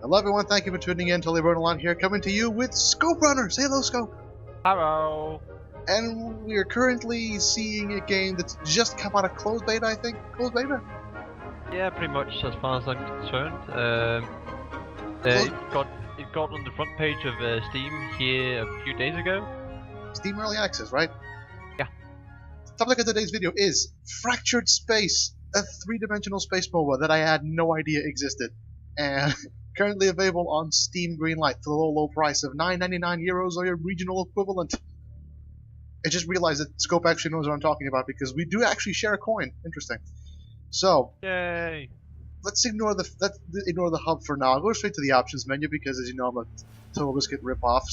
Hello everyone, thank you for tuning in. Tully Burnalot here, coming to you with Scoperunner. Say hello, Scope. Hello. And we are currently seeing a game that's just come out of closed beta, I think. Closed beta? Yeah, pretty much as far as I'm concerned. It got on the front page of Steam here a few days ago. Steam Early Access, right? Yeah. The topic of today's video is Fractured Space, a three-dimensional space MOBA that I had no idea existed. And currently available on Steam Greenlight for the low price of €9.99 or your regional equivalent. I just realized that Scope actually knows what I'm talking about because we do actually share a coin. Interesting. So, yay! Let's ignore the hub for now. I'll go straight to the options menu because, as you know, I'm a Total Biscuit ripoff.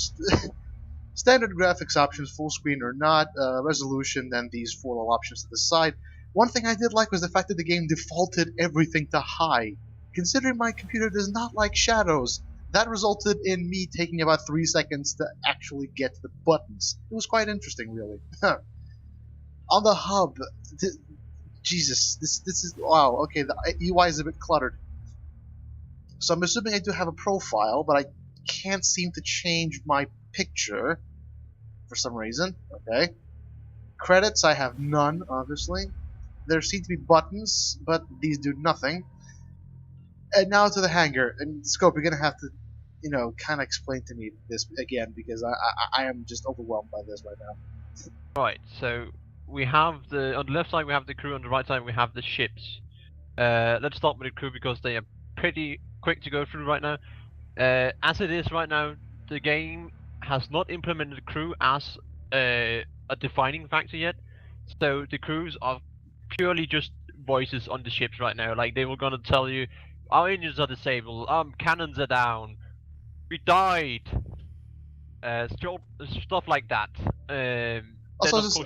Standard graphics options, full screen or not, resolution, then these four little options to the side. One thing I did like was the fact that the game defaulted everything to high. Considering my computer does not like shadows, that resulted in me taking about 3 seconds to actually get to the buttons. It was quite interesting, really. On the hub, Jesus, this is wow. Okay, the UI is a bit cluttered. So I'm assuming I do have a profile, but I can't seem to change my picture for some reason. Okay. Credits, I have none, obviously. There seem to be buttons, but these do nothing. And now to the hangar. And Scope, you're gonna have to, kind of explain to me this again because I am just overwhelmed by this right now. Right. So we have on the left side we have the crew, on the right side we have the ships. Let's start with the crew because they are pretty quick to go through right now. As it is right now, the game has not implemented the crew as a defining factor yet. So the crews are purely just voices on the ships right now. Like they were gonna tell you, our engines are disabled, cannons are down, we died, stuff like that. Also,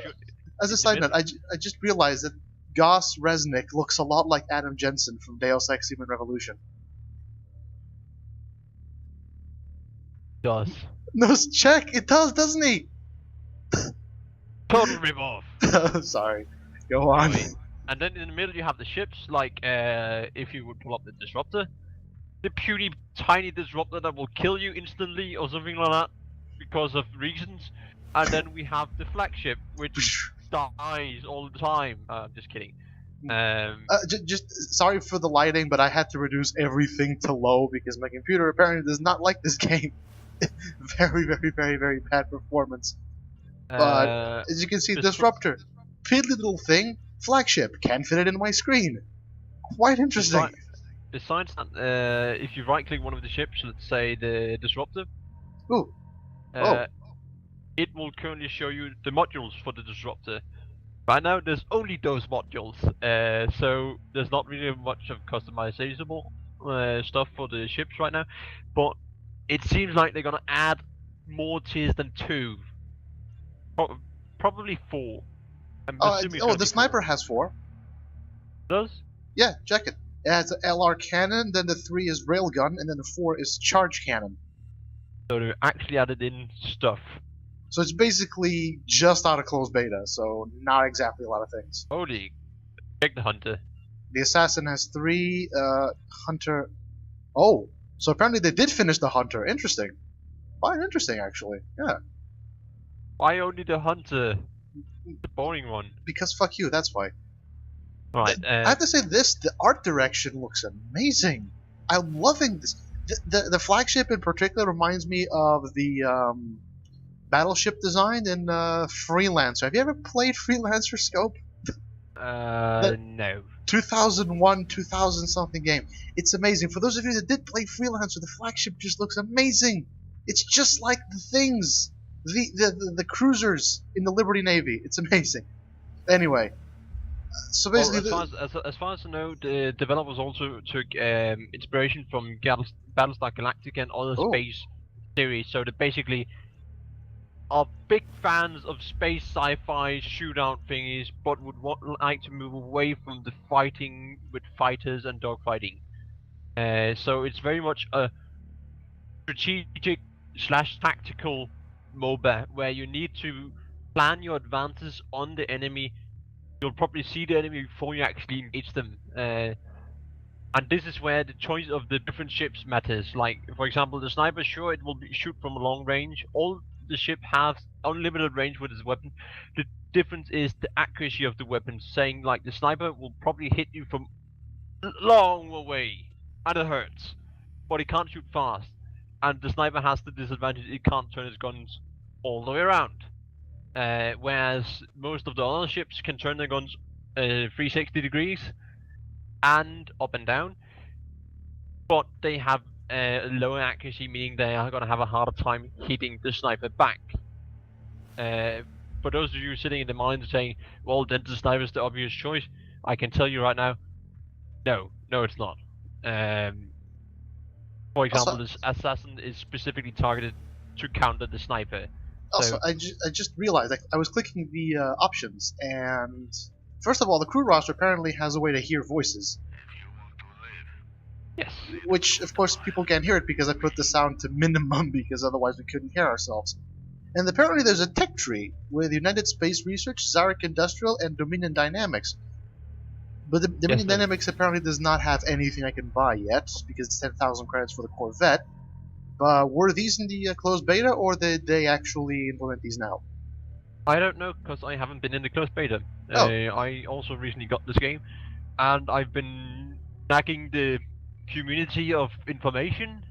as a side note, I just realized that Gus Resnick looks a lot like Adam Jensen from Deus Ex Human Revolution. Does. No, check! It does, doesn't he? Total rip-off! Sorry. Go on. Anyway, and then in the middle you have the ships, like if you would pull up the disruptor. The puny tiny disruptor that will kill you instantly or something like that because of reasons. And then we have the flagship, which dies all the time. I'm just kidding. Just sorry for the lighting, but I had to reduce everything to low because my computer apparently does not like this game. Very, very, very, very bad performance. But as you can see, disruptor, piddly little thing, flagship, can't fit it in my screen. Quite interesting. Besides that, if you right-click one of the ships, let's say the disruptor. Ooh. It will currently show you the modules for the disruptor. Right now, there's only those modules, so there's not really much of customizable stuff for the ships right now. But it seems like they're gonna add more tiers than 2, probably 4. The sniper has 4. Does? Yeah, check it. It has an LR cannon, then the 3 is railgun, and then the 4 is charge cannon. So they actually added in stuff. So it's basically just out of closed beta, so not exactly a lot of things. Holy, check the hunter. The assassin has 3, hunter... Oh, so apparently they did finish the hunter. Interesting. Quite interesting, actually. Yeah. Why only the hunter? The boring one. Because fuck you, that's why. Right. I have to say this, the art direction looks amazing. I'm loving this. The flagship in particular reminds me of the battleship design in Freelancer. Have you ever played Freelancer, Scope? No. 2001, 2000 something game. It's amazing. For those of you that did play Freelancer, the flagship just looks amazing. It's just like the things, the cruisers in the Liberty Navy. It's amazing. Anyway, so basically, as far as I know, the developers also took inspiration from Battlestar Galactica and other space series. So they basically are big fans of space sci-fi shootout thingies, but would like to move away from the fighting with fighters and dogfighting. So it's very much a strategic / tactical MOBA where you need to plan your advances on the enemy. You'll probably see the enemy before you actually engage them. And this is where the choice of the different ships matters. Like, for example, the sniper, sure, it will shoot from a long range. All the ship has unlimited range with its weapon. The difference is the accuracy of the weapon, saying like the sniper will probably hit you from long away, and it hurts, but it can't shoot fast. And the sniper has the disadvantage, it can't turn his guns all the way around. Whereas most of the other ships can turn their guns 360 degrees and up and down, but they have lower accuracy, meaning they are going to have a harder time hitting the sniper back. For those of you sitting in the mines saying, well, then the sniper is the obvious choice, I can tell you right now, no, it's not. For example, this assassin is specifically targeted to counter the sniper. Also, I just realized I was clicking the options, and first of all, the crew roster apparently has a way to hear voices. Yes. Which, of course, people can't hear it because I put the sound to minimum because otherwise we couldn't hear ourselves. And apparently there's a tech tree with United Space Research, Zarek Industrial, and Dominion Dynamics. But the Dominion Dynamics apparently does not have anything I can buy yet because it's 10,000 credits for the Corvette. But were these in the closed beta, or did they actually implement these now? I don't know, because I haven't been in the closed beta. Oh. I also recently got this game, and I've been nagging the community of information,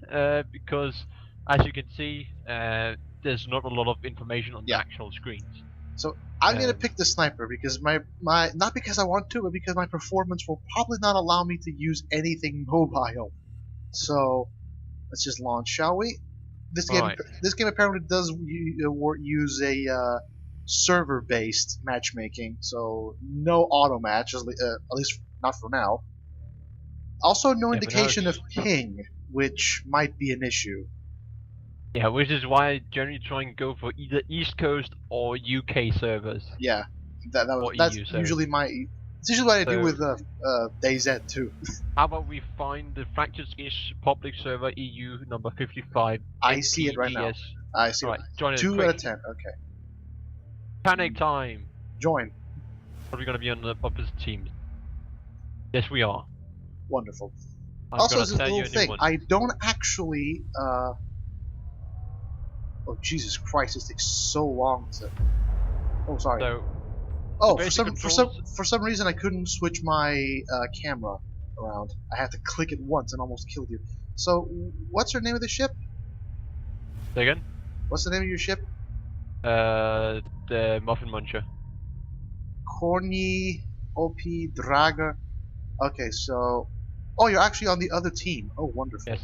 because, as you can see, there's not a lot of information on the actual screens. So I'm gonna pick the sniper because my not because I want to, but because my performance will probably not allow me to use anything mobile. So let's just launch, shall we? This game apparently does use a server-based matchmaking, so no auto match, at least not for now. Also, no indication of ping, which might be an issue. Yeah, which is why I generally try and go for either East Coast or UK servers. Yeah, that's usually it's usually what I do with DayZ too. How about we find the Fractured Skish public server EU number 55? I see it right now. I see it. Join it. 2 out of 10. Okay. Panic time. Join. Are we gonna be on the opposite team? Yes, we are. Wonderful. I'm also, this little thing, I don't actually. Oh Jesus Christ! This takes so long to. Oh, sorry. So, oh, for some reason I couldn't switch my camera around. I had to click it once and almost killed you. So, what's your name of the ship? Say again? What's the name of your ship? The Muffin Muncher. Corny OP Drager. Okay, so. Oh, you're actually on the other team. Oh, wonderful. Yes.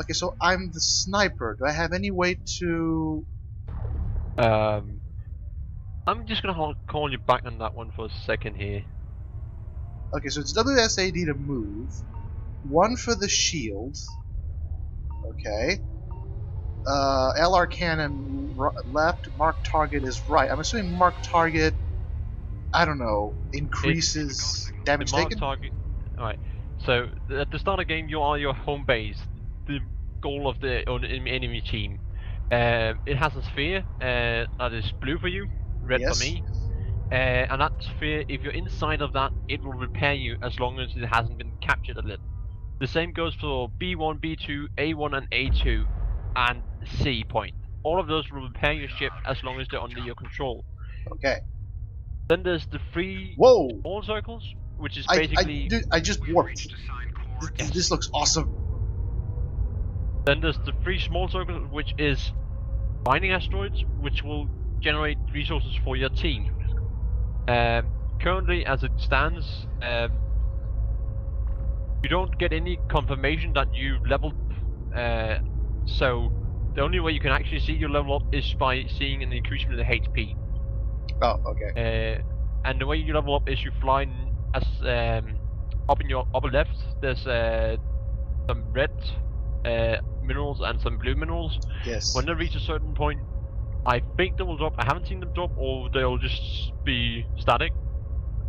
Okay, so I'm the sniper. Do I have any way to... I'm just gonna call you back on that one for a second here. Okay, so it's WSAD to move. 1 for the shield. Okay. LR cannon left, mark target is right. I'm assuming mark target, I don't know, increases damage taken? Target. Alright, so at the start of the game you are your home base, the goal of the enemy team. It has a sphere that is blue for you, red for me. And that sphere, if you're inside of that, it will repair you as long as it hasn't been captured a little. The same goes for B1, B2, A1 and A2, and C point. All of those will repair your ship as long as they're under your control. Okay. Then there's the 3 Whoa! small circles, which is basically... I just warped. This looks awesome. Then there's the 3 small circles, which is mining asteroids, which will generate resources for your team. Currently, as it stands, you don't get any confirmation that you leveled, so the only way you can actually see your level up is by seeing an increase in the HP. Oh, okay. And the way you level up is you fly as up in your upper left. There's some red minerals and some blue minerals. Yes. When they reach a certain point, I think they will drop. I haven't seen them drop, or they'll just be static.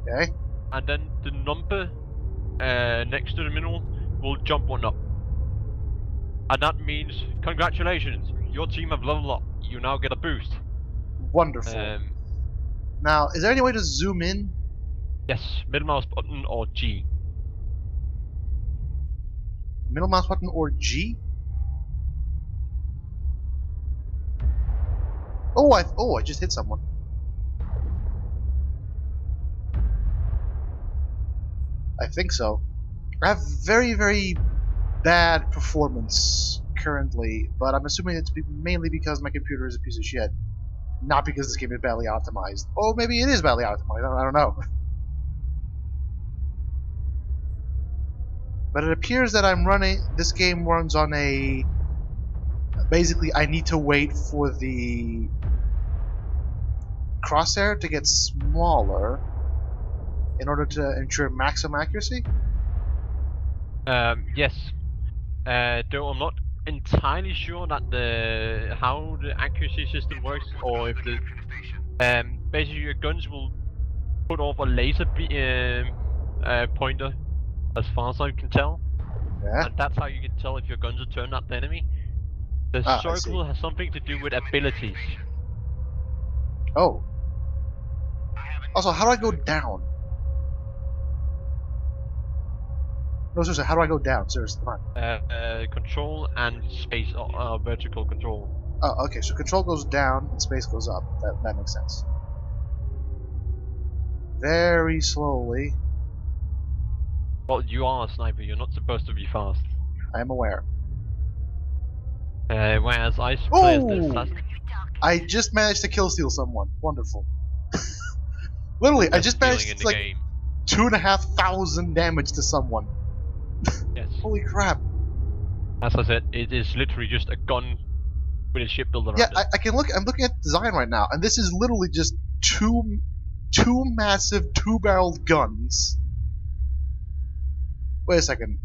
Okay. And then the number next to the mineral will jump 1 up. And that means, congratulations, your team have leveled up. You now get a boost. Wonderful. Now, is there any way to zoom in? Yes, middle mouse button or G. Middle mouse button or G? Oh, I just hit someone. I think so. I have very, very bad performance currently, but I'm assuming it's mainly because my computer is a piece of shit. Not because this game is badly optimized. Oh, maybe it is badly optimized. I don't know. But it appears that this game runs on a... Basically, I need to wait for the crosshair to get smaller in order to ensure maximum accuracy? Yes. Though I'm not entirely sure that how the accuracy system works, or if the basically your guns will put off a laser pointer, as far as I can tell. Yeah. And that's how you can tell if your guns are turned at the enemy. The circle has something to do with abilities. Oh. Also, how do I go down? No, seriously, how do I go down? Seriously, come on. Control and space, or vertical control. Oh, okay, so control goes down and space goes up. That makes sense. Very slowly. Well, you are a sniper, you're not supposed to be fast. I am aware. Whereas I play as the assassin. I just managed to kill steal someone. Wonderful. Literally, I just managed to, like, 2,500 damage to someone. Yes. Holy crap. As I said, it is literally just a gun with a shipbuilder around Yeah, it. I'm looking at the design right now, and this is literally just two massive two-barreled guns. Wait a second.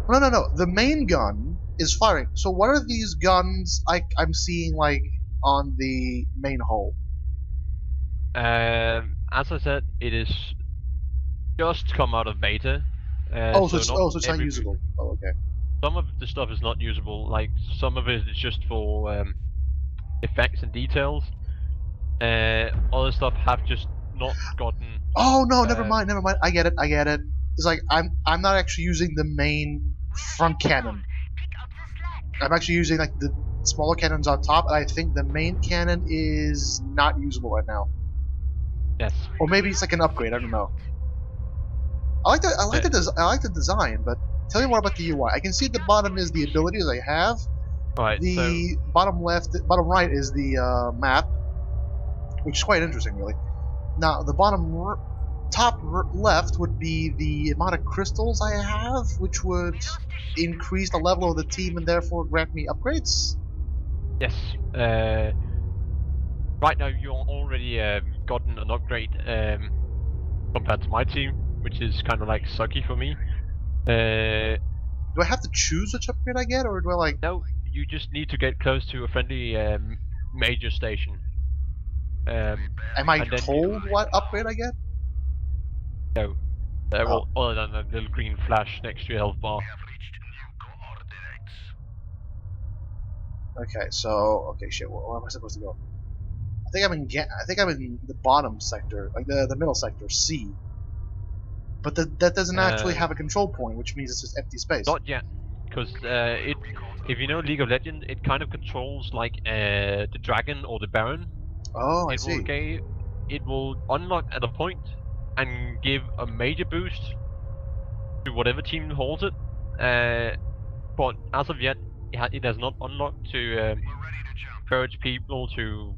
No. The main gun is firing. So what are these guns I'm seeing, like, on the main hull? As I said, it is just come out of beta. So it's not usable. Oh, okay. Some of the stuff is not usable. Like some of it is just for effects and details. Other stuff have just not gotten. Oh no! Never mind. I get it. It's like I'm not actually using the main front cannon. I'm actually using like the smaller cannons on top, and I think the main cannon is not usable right now. Yes. Or maybe it's like an upgrade. I don't know. I like the design, but tell me more about the UI. I can see at the bottom is the abilities I have. Right. The bottom right is the map, which is quite interesting, really. Now, the top left would be the amount of crystals I have, which would increase the level of the team and therefore grant me upgrades. Yes. Right now, you're already gotten an upgrade compared to my team, which is kind of like sucky for me. Do I have to choose which upgrade I get, or do I like? No, you just need to get close to a friendly major station. Am I told what upgrade I get? No. Well, other than a little green flash next to your health bar. Okay, so shit. Where am I supposed to go? I think I'm in the bottom sector, like the middle sector, C. But that doesn't actually have a control point, which means it's just empty space. Not yet, because if you know League of Legends, it kind of controls like the dragon or the baron. Oh, I see. It will unlock at a point and give a major boost to whatever team holds it. But as of yet, it has not unlocked to encourage people to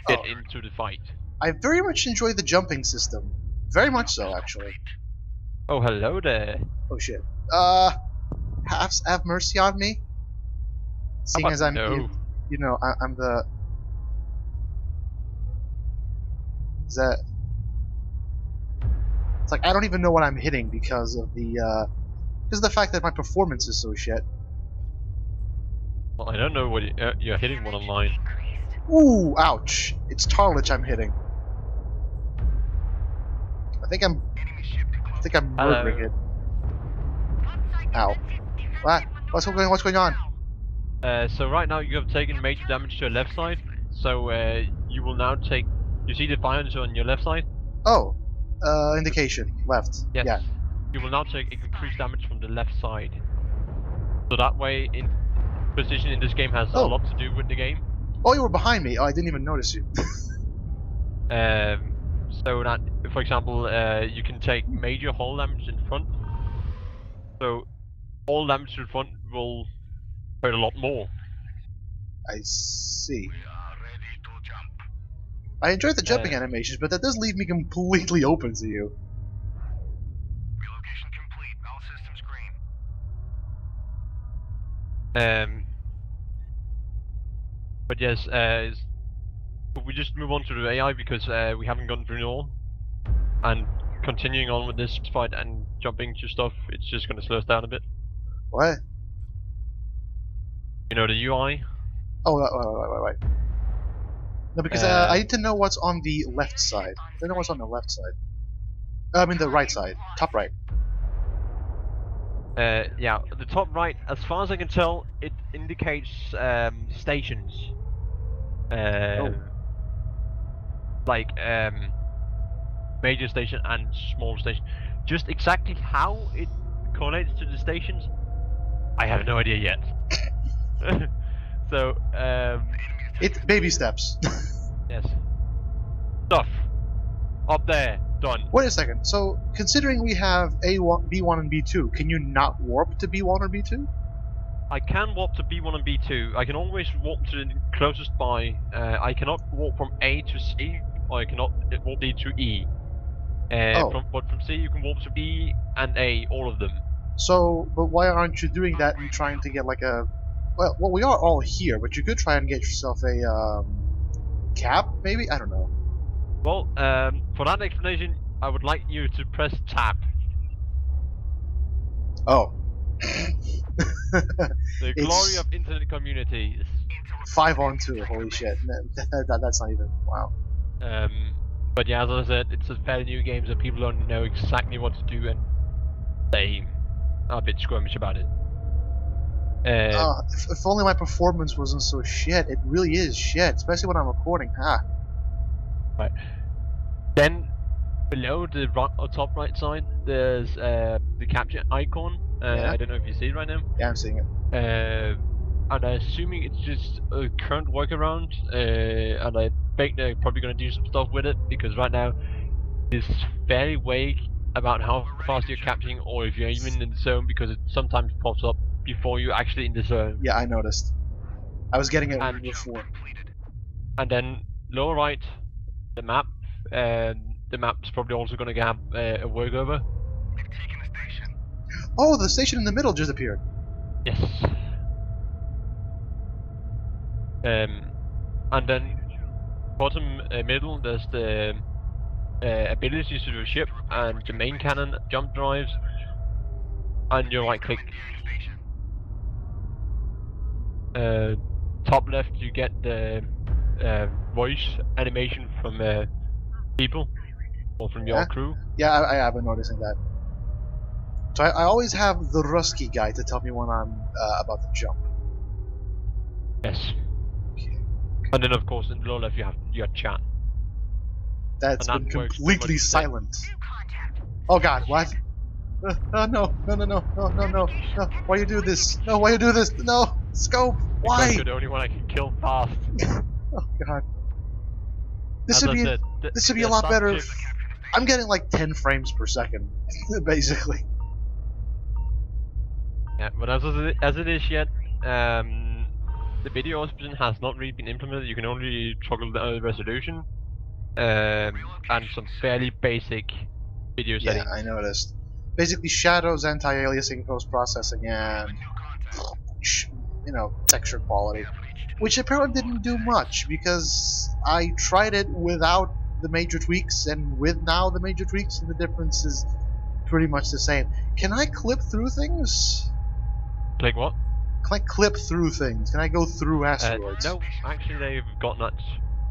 get into the fight. I very much enjoy the jumping system. Very much so, actually. Oh, hello there. Oh shit. Have mercy on me. Seeing as I'm, you know, I'm the. Is that? It's like I don't even know what I'm hitting because of the fact that my performance is so shit. Well, I don't know what you're hitting one online. Ooh, ouch! It's Tarlich I'm hitting. I think I'm murdering it. Ow! What? What's going on? So right now you have taken major damage to your left side. So you will now take. You see the fires on your left side? Oh, indication left. Yes. Yeah. you will now take increased damage from the left side. So that way, position in this game has a lot to do with the game. Oh, you were behind me. Oh, I didn't even notice you. So that, for example, you can take major hull damage in front. So all damage in front will hurt a lot more. I see. I enjoyed the jumping animations, but that does leave me completely open to you. Relocation complete. All systems green. But yes, we just move on to the AI because we haven't gotten through it all, and continuing on with this fight and jumping to stuff, it's just going to slow us down a bit. What? You know, the UI? Oh, right. No, because I need to know what's on the left side. I don't know what's on the left side. I mean the right side. Top right. Yeah, the top right, as far as I can tell, it indicates stations. Like major station and small station. Just exactly how it correlates to the stations, I have no idea yet. So, it's baby steps. yes. Stuff. Up there. Done. Wait a second. So, considering we have A1, B1, and B2, can you not warp to B1 or B2? I can warp to B1 and B2. I can always warp to the closest by. I cannot warp from A to C, or I cannot warp D to E. But from C you can warp to B and A, all of them. So, but why aren't you doing that and trying to get like a... Well, we are all here, but you could try and get yourself a cap, maybe? I don't know. Well, for that explanation, I would like you to press tab. Oh. The glory of internet communities. 5-on-2, holy shit. That's not even... Wow. But yeah, as I said, it's a fairly new game, so people don't know exactly what to do, and they are a bit squirmish about it. If only my performance wasn't so shit. It really is shit, especially when I'm recording. Right. Then, below the top right side, there's the capture icon. Yeah. I don't know if you see it right now. Yeah, I'm seeing it. And I'm assuming it's just a current workaround, and I think they're probably going to do some stuff with it, because right now it's fairly vague about how fast you're capturing, or if you're even in the zone, because it sometimes pops up before you're actually in the zone. Yeah, I noticed. I was getting it before. And then lower right, the map. The map's probably also going to have a workover. Oh, the station in the middle just appeared. Yes. And then bottom middle, there's the abilities to the ship and the main cannon, jump drives, and your right click. Top left, you get the voice animation from people or from your crew. Yeah, I have been noticing that. So I always have the Rusky guy to tell me when I'm about to jump. Yes. Okay. And then of course in the lower left you have your chat. That's been completely silent. Oh god, what? No. Why you do this? No, why you do this? No, Scope, why? Because you're the only one I can kill fast. Oh god. This would be a lot better if... I'm getting like 10 frames per second, basically. Yeah, but as it is yet, the video option has not really been implemented. You can only toggle the resolution, and some fairly basic video settings. Yeah, I noticed. Basically, shadows, anti-aliasing, post-processing, and texture quality, which apparently didn't do much because I tried it without the major tweaks and with now the major tweaks, and the difference is pretty much the same. Can I clip through things? Like what? Can I clip through things? Can I go through asteroids? No, actually they've got that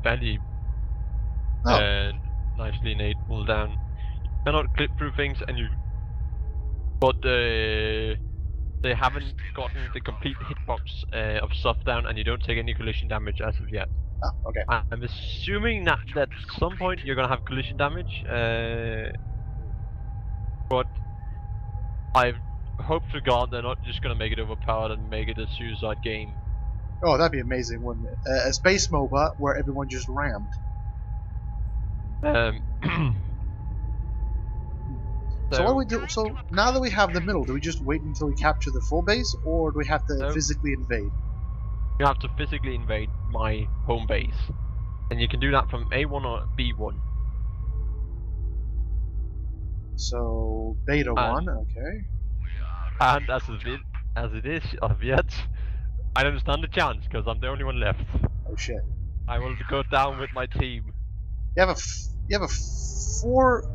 fairly nicely enabled down. You cannot clip through things, but they haven't gotten the complete hitbox of stuff down, and you don't take any collision damage as of yet. Oh, okay. I'm assuming that at some point you're gonna have collision damage, but I hope to God they're not just gonna make it overpowered and make it a suicide game. Oh, that'd be amazing, wouldn't it? A space MOBA where everyone just rammed. So what do we do? So now that we have the middle, do we just wait until we capture the full base, or do we have to physically invade? You have to physically invade my home base, and you can do that from A1 or B1. So beta 1, okay. And as it is yet, I don't stand a chance because I'm the only one left. Oh shit! I will go down with my team. You have a 4-4-1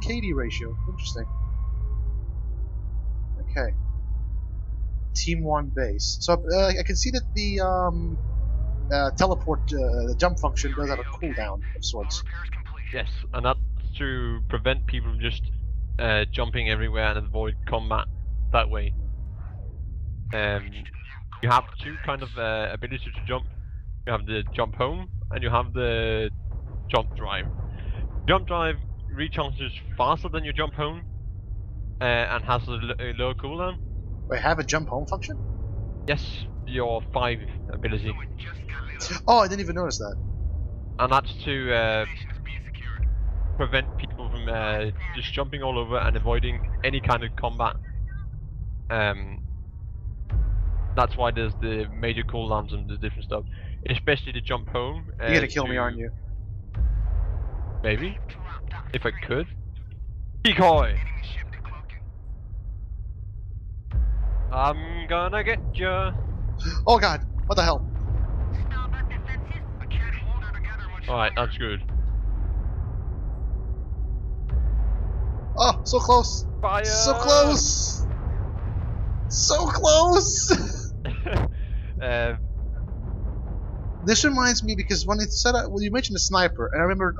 KD ratio. Interesting. Okay. Team 1 base. So I can see that the teleport, the jump function does have a cooldown of sorts. Yes, and that's to prevent people from just jumping everywhere and avoid combat that way. You have two kind of abilities to jump. You have the jump home and you have the jump drive. Jump drive recharges faster than your jump home and has a lower cooldown. Wait, have a jump home function? Yes, your 5 ability. Oh, I didn't even notice that. And that's to prevent people from just jumping all over and avoiding any kind of combat. That's why there's the major cooldowns and the different stuff, especially the jump home. You're gonna kill me, aren't you? Maybe, if I could. Decoy. I'm gonna get you. Oh god, what the hell? Alright, that's good. Oh, so close! Fire! So close! So close! This reminds me because when it said well, you mentioned the sniper, and I remembered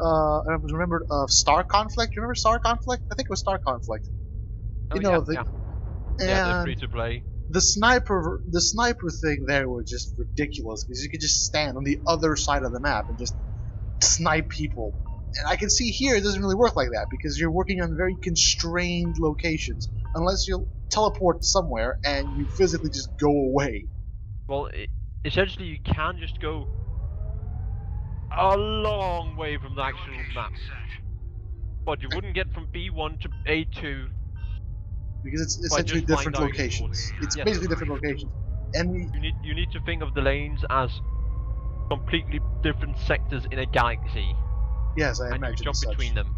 Star Conflict. You remember Star Conflict? I think it was Star Conflict. You know, yeah. The free to play. The sniper thing there was just ridiculous because you could just stand on the other side of the map and just snipe people. And I can see here it doesn't really work like that because you're working on very constrained locations unless you teleport somewhere and you physically just go away. Well, essentially you can just go a long way from the actual map, but you wouldn't get from B1 to A2 because it's essentially different locations. It's basically different locations, and you need to think of the lanes as completely different sectors in a galaxy. Yes, I imagine. And you jump between them.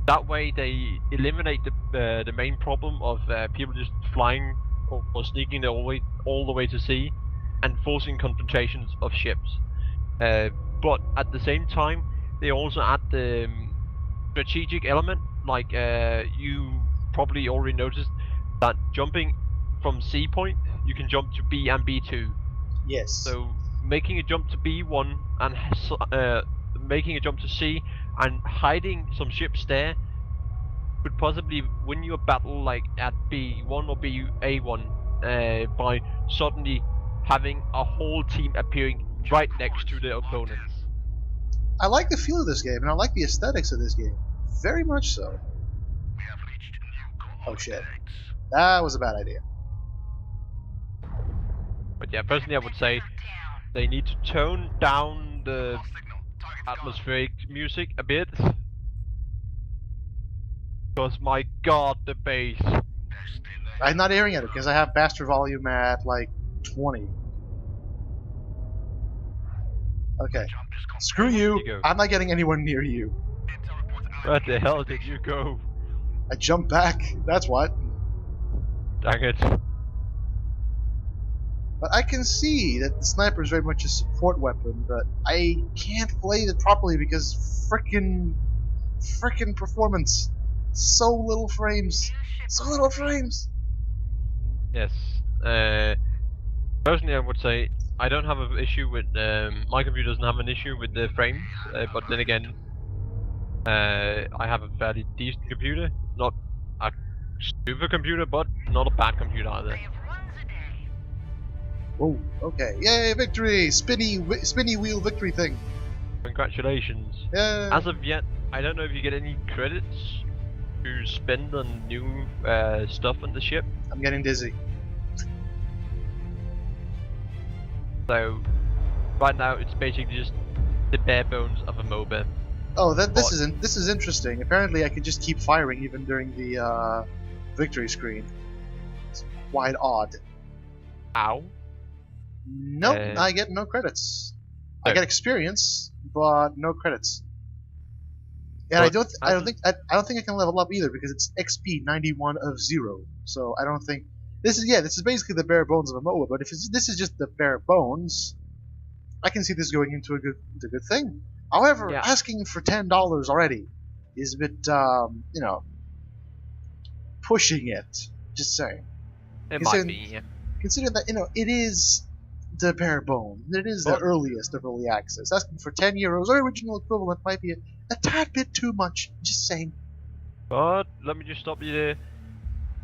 That way they eliminate the main problem of people just flying or sneaking all the way to sea and forcing confrontations of ships. But at the same time, they also add the strategic element. Like you probably already noticed that jumping from C point, you can jump to B and B2. Yes. So making a jump to B1 and making a jump to C and hiding some ships there could possibly win you a battle like at B1 or A1 by suddenly having a whole team appearing right next to the opponents. I like the feel of this game and I like the aesthetics of this game. Very much so. Oh shit. That was a bad idea. But yeah, personally I would say they need to tone down the atmospheric music a bit. Because my god, the bass. I'm not hearing it because I have bastard volume at like 20. Okay. Screw you. I'm not getting anywhere near you. Where the hell did you go? I jumped back. That's what. Dang it. But I can see that the sniper is very much a support weapon, but I can't play it properly because frickin' performance. So little frames. So little frames. Yes. Personally, I would say I don't have an issue with my computer doesn't have an issue with the frames, but then again, I have a fairly decent computer, not a super computer, but not a bad computer either. Oh, okay. Yay, victory! Spinny wheel victory thing. Congratulations. Yeah. As of yet, I don't know if you get any credits to spend on new stuff on the ship. I'm getting dizzy. So right now it's basically just the bare bones of a MOBA. Oh, this is interesting. Apparently, I can just keep firing even during the victory screen. It's quite odd. Ow. Nope, I get no credits. I get experience, but no credits. And I don't think I can level up either because it's XP 91 of 0. So I don't think this is basically the bare bones of a MOBA. But if this is just the bare bones, I can see this going into a good thing. However, asking for $10 already is a bit pushing it. Just saying. It might be. Yeah. Consider that it is the bare bones. It is the earliest of early access. Asking for €10 or original equivalent might be a tad bit too much. Just saying. But let me just stop you there.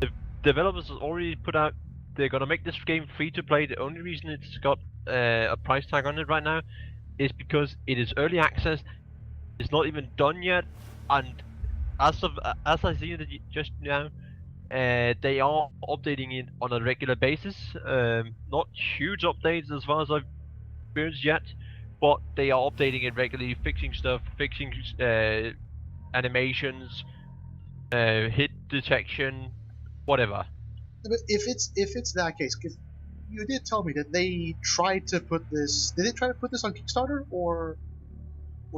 The developers have already put out they're gonna make this game free to play. The only reason it's got a price tag on it right now is because it is early access. It's not even done yet, and as I see it just now, they are updating it on a regular basis. Not huge updates as far as I've experienced yet, but they are updating it regularly, fixing stuff, fixing animations, hit detection, whatever. But if it's that case, because you did tell me that they tried to put this. Did they try to put this on Kickstarter or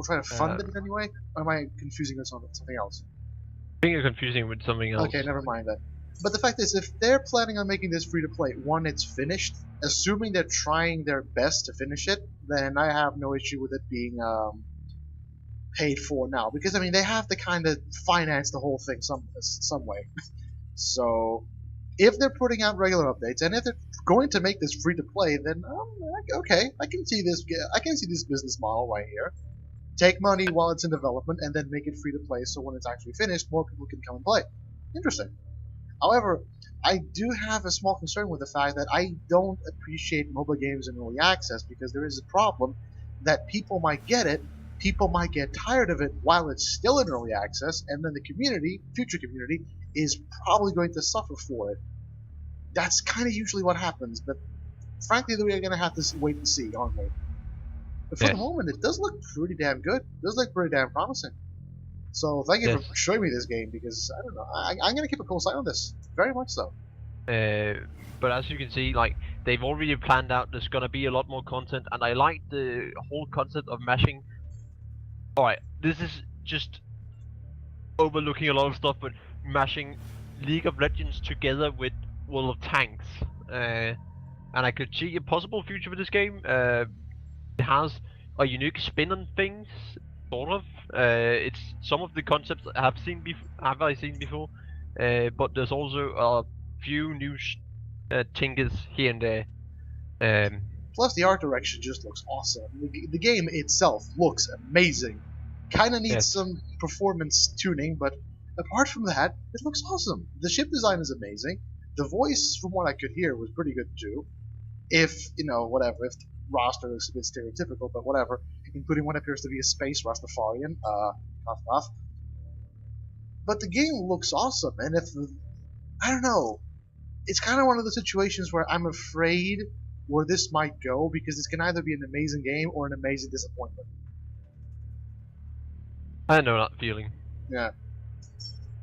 try to fund it in any way? Or am I confusing this with something else? I think you're confusing with something else. Okay, never mind that. But the fact is, if they're planning on making this free to play, one, it's finished. Assuming they're trying their best to finish it, then I have no issue with it being paid for now. Because I mean, they have to kind of finance the whole thing some way. So if they're putting out regular updates, and if they're going to make this free to play, then okay, I can see this. I can see this business model right here. Take money while it's in development, and then make it free to play. So when it's actually finished, more people can come and play. Interesting. However, I do have a small concern with the fact that I don't appreciate mobile games in early access because there is a problem that people might get it, people might get tired of it while it's still in early access, and then the community, future community, is probably going to suffer for it. That's kind of usually what happens, but frankly, we're going to have to wait and see, aren't we? But for the moment, it does look pretty damn good. It does look pretty damn promising. So thank you for showing me this game because I don't know. I'm gonna keep a close eye on this, very much so. But as you can see, like they've already planned out, there's gonna be a lot more content, and I like the whole concept of mashing. All right, this is just overlooking a lot of stuff, but mashing League of Legends together with World of Tanks, and I could see a possible future for this game. It has a unique spin on things. Sort of. It's some of the concepts I have seen before, but there's also a few new tinkers here and there. Plus, the art direction just looks awesome. The game itself looks amazing. Kind of needs some performance tuning, but apart from that, it looks awesome. The ship design is amazing. The voice, from what I could hear, was pretty good too. If whatever, if the roster looks a bit stereotypical, but whatever. Including what appears to be a space Rastafarian, cough. But the game looks awesome, and I don't know, it's kind of one of the situations where I'm afraid where this might go, because this can either be an amazing game or an amazing disappointment. I know that feeling. Yeah.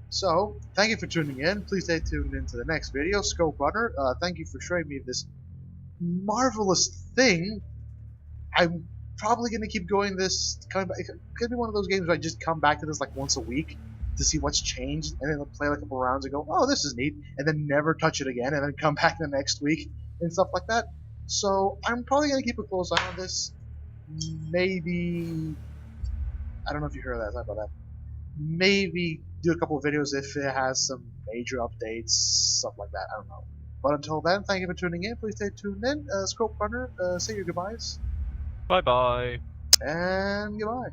So, thank you for tuning in. Please stay tuned into the next video. Scoperunner, thank you for showing me this marvelous thing. I'm probably going to keep going this. It could be one of those games where I just come back to this like once a week to see what's changed, and then I'll play like a couple rounds and go, oh, this is neat, and then never touch it again, and then come back the next week and stuff like that. So I'm probably going to keep a close eye on this. Maybe, I don't know if you heard that, sorry about that. Maybe do a couple of videos if it has some major updates, stuff like that, I don't know. But until then, thank you for tuning in. Please stay tuned in. Scoperunner, say your goodbyes. Bye bye. And goodbye.